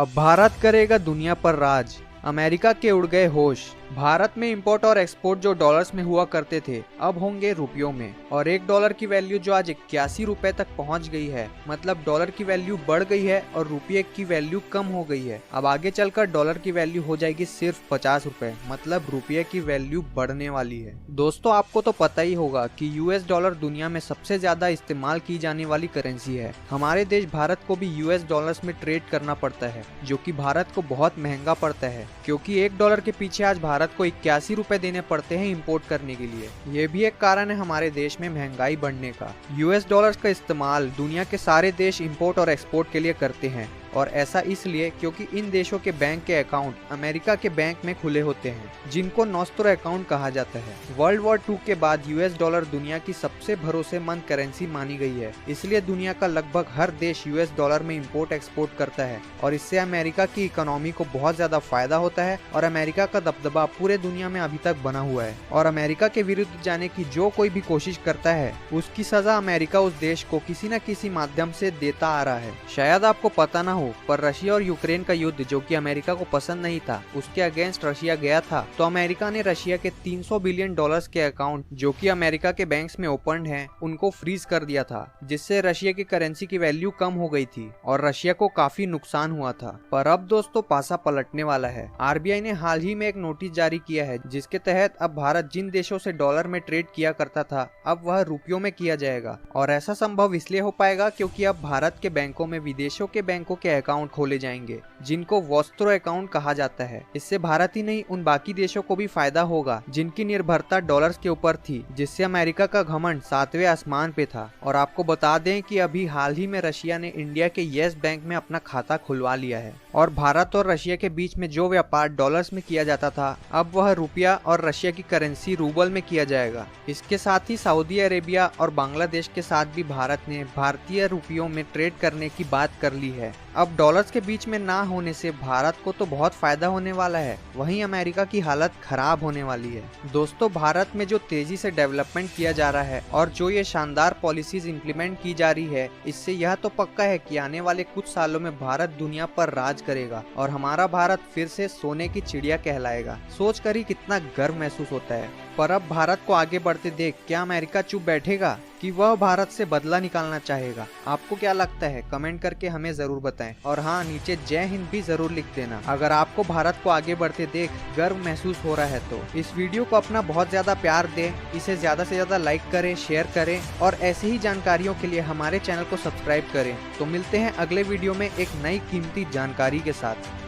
अब भारत करेगा दुनिया पर राज। अमेरिका के उड़ गए होश। भारत में इंपोर्ट और एक्सपोर्ट जो डॉलर्स में हुआ करते थे अब होंगे रुपयों में, और $1 की वैल्यू जो आज 81 रुपए तक पहुंच गई है, मतलब डॉलर की वैल्यू बढ़ गई है और रुपये की वैल्यू कम हो गई है। अब आगे चलकर डॉलर की वैल्यू हो जाएगी सिर्फ 50 रुपए, मतलब रुपये की वैल्यू बढ़ने वाली है। दोस्तों, आपको तो पता ही होगा कि यूएस डॉलर दुनिया में सबसे ज्यादा इस्तेमाल की जाने वाली करेंसी है। हमारे देश भारत को भी यूएस डॉलर्स में ट्रेड करना पड़ता है, जो कि भारत को बहुत महंगा पड़ता है, क्योंकि $1 के पीछे आज भारत को 81 रुपए देने पड़ते हैं इंपोर्ट करने के लिए। ये भी एक कारण है हमारे देश में महंगाई बढ़ने का। यूएस डॉलर्स का इस्तेमाल दुनिया के सारे देश इंपोर्ट और एक्सपोर्ट के लिए करते हैं, और ऐसा इसलिए क्योंकि इन देशों के बैंक के अकाउंट अमेरिका के बैंक में खुले होते हैं, जिनको नॉस्ट्रो अकाउंट कहा जाता है। वर्ल्ड वॉर 2 के बाद यूएस डॉलर दुनिया की सबसे भरोसेमंद करेंसी मानी गई है, इसलिए दुनिया का लगभग हर देश यूएस डॉलर में इंपोर्ट एक्सपोर्ट करता है, और इससे अमेरिका की इकोनॉमी को बहुत ज्यादा फायदा होता है, और अमेरिका का दबदबा पूरे दुनिया में अभी तक बना हुआ है। और अमेरिका के विरुद्ध जाने की जो कोई भी कोशिश करता है, उसकी सजा अमेरिका उस देश को किसी न किसी माध्यम से देता आ रहा है। शायद आपको पता ना हो, पर रशिया और यूक्रेन का युद्ध जो कि अमेरिका को पसंद नहीं था, उसके अगेंस्ट रशिया गया था, तो अमेरिका ने रशिया के $300 बिलियन के अकाउंट जो कि अमेरिका के बैंक्स में ओपन हैं, उनको फ्रीज कर दिया था, जिससे रशिया की करेंसी की वैल्यू कम हो गई थी और रशिया को काफी नुकसान हुआ था। पर अब दोस्तों पासा पलटने वाला है। आरबीआई ने हाल ही में एक नोटिस जारी किया है, जिसके तहत अब भारत जिन देशों से डॉलर में ट्रेड किया करता था, अब वह रुपयों में किया जाएगा। और ऐसा संभव इसलिए हो पाएगा क्योंकि अब भारत के बैंकों में विदेशों के बैंकों के अकाउंट खोले जाएंगे, जिनको वॉस्त्रो अकाउंट कहा जाता है। इससे भारत ही नहीं, उन बाकी देशों को भी फायदा होगा जिनकी निर्भरता डॉलर्स के ऊपर थी, जिससे अमेरिका का घमंड 7वें आसमान पे था। और आपको बता दें कि अभी हाल ही में रशिया ने इंडिया के येस बैंक में अपना खाता खुलवा लिया है, और भारत और रशिया के बीच में जो व्यापार डॉलर्स में किया जाता था, अब वह रुपया और रशिया की करेंसी रूबल में किया जाएगा। इसके साथ ही सऊदी अरेबिया और बांग्लादेश के साथ भी भारत ने भारतीय रुपयों में ट्रेड करने की बात कर ली है। अब डॉलर्स के बीच में ना होने से भारत को तो बहुत फायदा होने वाला है, वहीं अमेरिका की हालत खराब होने वाली है। दोस्तों, भारत में जो तेजी से डेवलपमेंट किया जा रहा है और जो ये शानदार पॉलिसीज इंप्लीमेंट की जा रही है, इससे यह तो पक्का है कि आने वाले कुछ सालों में भारत दुनिया पर राज करेगा और हमारा भारत फिर से सोने की चिड़िया कहलाएगा। सोच कर ही कितना गर्व महसूस होता है। पर अब भारत को आगे बढ़ते देख क्या अमेरिका चुप बैठेगा कि वह भारत से बदला निकालना चाहेगा? आपको क्या लगता है? कमेंट करके हमें जरूर बताएं। और हाँ, नीचे जय हिंद भी जरूर लिख देना अगर आपको भारत को आगे बढ़ते देख गर्व महसूस हो रहा है तो। इस वीडियो को अपना बहुत ज्यादा प्यार दें, इसे ज्यादा से ज्यादा लाइक करें, शेयर करें, और ऐसे ही जानकारियों के लिए हमारे चैनल को सब्सक्राइब करें। तो मिलते हैं अगले वीडियो में एक नई कीमती जानकारी के साथ।